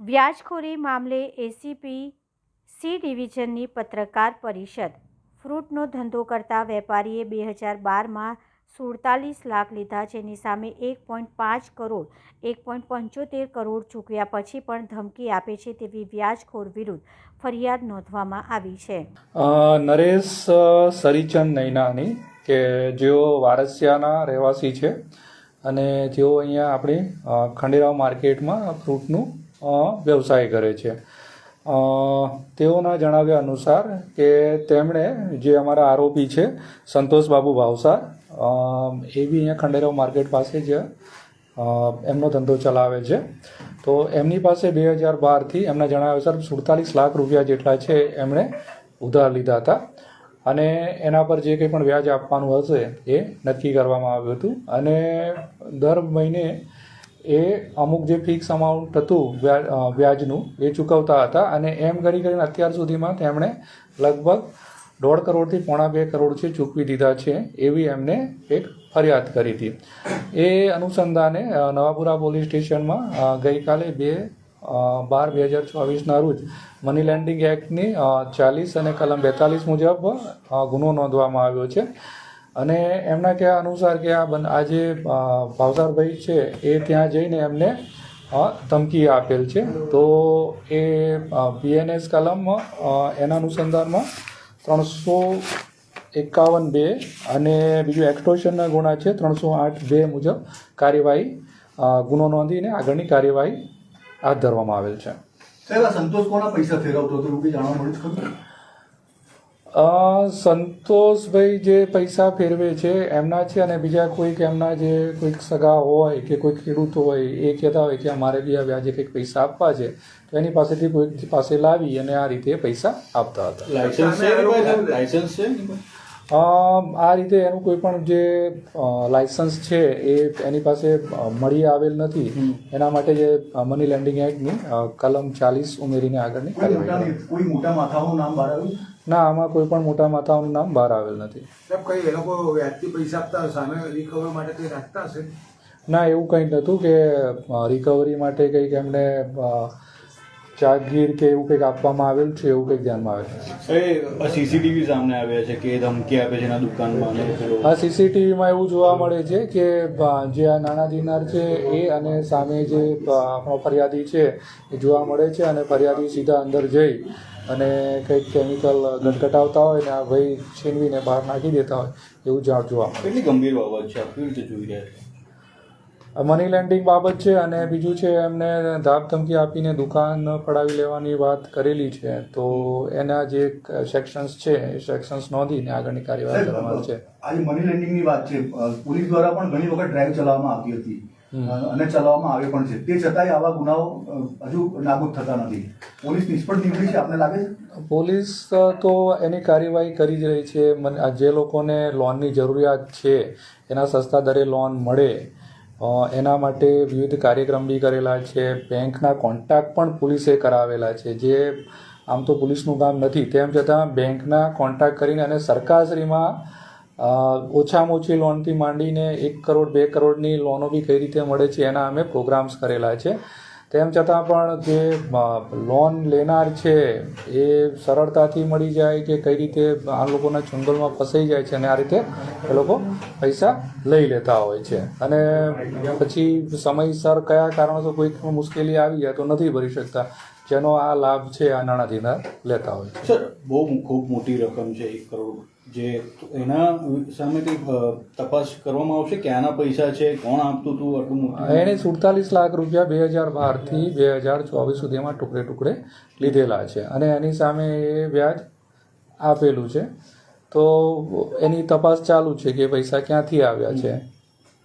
વ્યાજખોરી મામલે ACP C ડિવિઝનની પત્રકાર પરિષદ. ફ્રૂટનો ધંધો કરતા વેપારીએ 2012માં 47 લાખ લીધા, જેની સામે 1.5 કરોડ 1.75 કરોડ ચૂકવ્યા પછી પણ ધમકી આપે છે તેવી વ્યાજખોર વિરુદ્ધ ફરિયાદ નોંધવામાં આવી છે. નરેશ સરીચંદ નૈનાની કે જેઓ વારસિયાના રહેવાસી છે અને જેઓ અહીંયા આપણી ખંડેરાવ માર્કેટમાં ફ્રૂટનું વ્યવસાય કરે છે. તેઓના જણાવ્યા અનુસાર કે તેમણે જે અમારા આરોપી છે સંતોષબાબુ ભાવસાર, એ બી અહીંયા ખંડેરાવ માર્કેટ પાસે જ એમનો ધંધો ચલાવે છે. તો એમની પાસે 2012થી એમના જણાવ્યા અનુસાર 47 લાખ રૂપિયા જેટલા છે એમણે ઉધાર લીધા હતા અને એના પર જે કંઈ પણ વ્યાજ આપવાનું હશે એ નક્કી કરવામાં આવ્યું હતું અને દર મહિને એ અમુક જે ફિક્સ અમાઉન્ટ હતું વ્યાજનું એ ચૂકવતા હતા અને એમ કરીને અત્યાર સુધીમાં તેમણે લગભગ 1.5 કરોડથી 1.25 કરોડ છે ચૂકવી દીધા છે એવી એમને એક ફરિયાદ કરી હતી. એ અનુસંધાને નવાપુરા પોલીસ સ્ટેશનમાં ગઈકાલે 2/12/2024ના રોજ મની લેન્ડિંગ એક્ટની 40 અને કલમ 42 મુજબ ગુનો નોંધવામાં આવ્યો છે અને એમના કહેવા અનુસાર કે આ જે ભાવસારભાઈ છે એ ત્યાં જઈને એમને ધમકી આપેલ છે. તો એ બીએનએસ કલમ એના અનુસંધાનમાં 351(2) અને બીજું એક્સટોર્શનના ગુના છે 308(2) મુજબ કાર્યવાહી ગુનો નોંધીને આગળની કાર્યવાહી હાથ ધરવામાં આવેલ છે. સંતોષ કોના પૈસા ફેરવતો હતો એવું જાણવા મળ્યું ખરું? સંતોષભાઈ જે પૈસા ફેરવે છે એમના છે અને બીજા કોઈક એમના જે કોઈક સગા હોય કે કોઈ ખેડૂત હોય એ કહેતા હોય કે અમારે બી આ વ્યાજે કંઈક પૈસા આપવા છે તો એની પાસેથી કોઈક પાસે લાવી અને આ રીતે પૈસા આપતા હતા. લાયસન્સ છે? આ રીતે એનું કોઈ પણ જે લાયસન્સ છે એ એની પાસે મળી આવેલ નથી. એના માટે જે મની લેન્ડિંગ એક્ટની કલમ 40 ઉમેરીને આગળની કાર્યવાહી. કોઈ મોટા માથાઓનું નામ બહાર આવ્યું? ના, આમાં કોઈ પણ મોટા માથાઓનું નામ બહાર આવેલ નથી. કઈ એ લોકો વ્યાજથી પૈસા આપતા સામે રિકવર માટે કંઈ રાખતા હશે? ના, એવું કંઈ નહોતું કે રિકવરી માટે કંઈક એમને ચાગીર કે એવું કંઈક આપવામાં આવેલ છે એવું કંઈક ધ્યાનમાં આવે. સીસીટીવી સામે આવ્યા છે કે ધમકી આપે છે એના દુકાનમાં. આ સીસીટીવીમાં એવું જોવા મળે છે કે જે આ નાના દિનાર છે એ અને સામે જે આપણો ફરિયાદી છે એ જોવા મળે છે અને ફરિયાદી સીધા અંદર જઈ અને કંઈક કેમિકલ ગટગટાવતા હોય ને આ ભાઈ છીનવીને બહાર નાખી દેતા હોય એવું જોવા મળે. કેટલી ગંભીર બાબત છે, કેવી રીતે જોઈ રહ્યા છે? મની લેન્ડિંગ બાબત છે અને બીજું છે એમને ધાક ધમકી આપીને દુકાન પડાવી લેવાની વાત કરેલી છે. તો એના જે સેક્શન્સ છે એ સેક્શન્સ નોંધીને આગળની કાર્યવાહી કરવામાં છે. આજે મની લેન્ડિંગની વાત છે, પોલીસ દ્વારા પણ ઘણી વખત ડ્રાઈવ ચલાવવામાં આવતી હતી અને ચલાવવામાં આવે પણ છે, તે છતાંય આવા ગુનાઓ હજુ નાબૂદ થતા નથી. પોલીસ નિષ્ફળ નીવડી છે આપને લાગે છે? પોલીસ તો એની કાર્યવાહી કરી જ રહી છે. જે લોકોને લોનની જરૂરિયાત છે એના સસ્તા દરે લોન મળે એના માટે વિવિધ કાર્યક્રમ બી કરેલા છે. બેંકના કોન્ટેક્ટ પણ પોલીસે કરાવેલા છે, જે આમ તો પોલીસનું કામ નથી. તેમ છતાં બેંકના કોન્ટેક્ટ કરીને અને સરકારશ્રીમાં ઓછામાં ઓછી લોનથી માંડીને 1 કરોડ 2 કરોડની લોનો બી કઈ રીતે મળે છે એના અમે પ્રોગ્રામ્સ કરેલા છે. તેમ છતાં પણ જે લોન લેનાર છે એ સરળતાથી મળી જાય કે કઈ રીતે આ લોકોના ચુંગલમાં ફસાઈ જાય છે અને આ રીતે એ લોકો પૈસા લઈ લેતા હોય છે અને પછી સમયસર કયા કારણોસર કોઈક મુશ્કેલી આવી જાય તો નથી ભરી શકતા, જેનો આ લાભ છે આ નાણાં ધીનાર લેતા હોય છે. સર, બહુ ખૂબ મોટી રકમ છે 1 કરોડ, જે એના સામે કંઈક તપાસ કરવામાં આવશે કે આના પૈસા છે, કોણ આપતું હતું આટલું મોટું? એને 47 લાખ રૂપિયા 2012થી 2024 સુધીમાં ટુકડે ટુકડે લીધેલા છે અને એની સામે એ વ્યાજ આપેલું છે. તો એની તપાસ ચાલુ છે કે પૈસા ક્યાંથી આવ્યા છે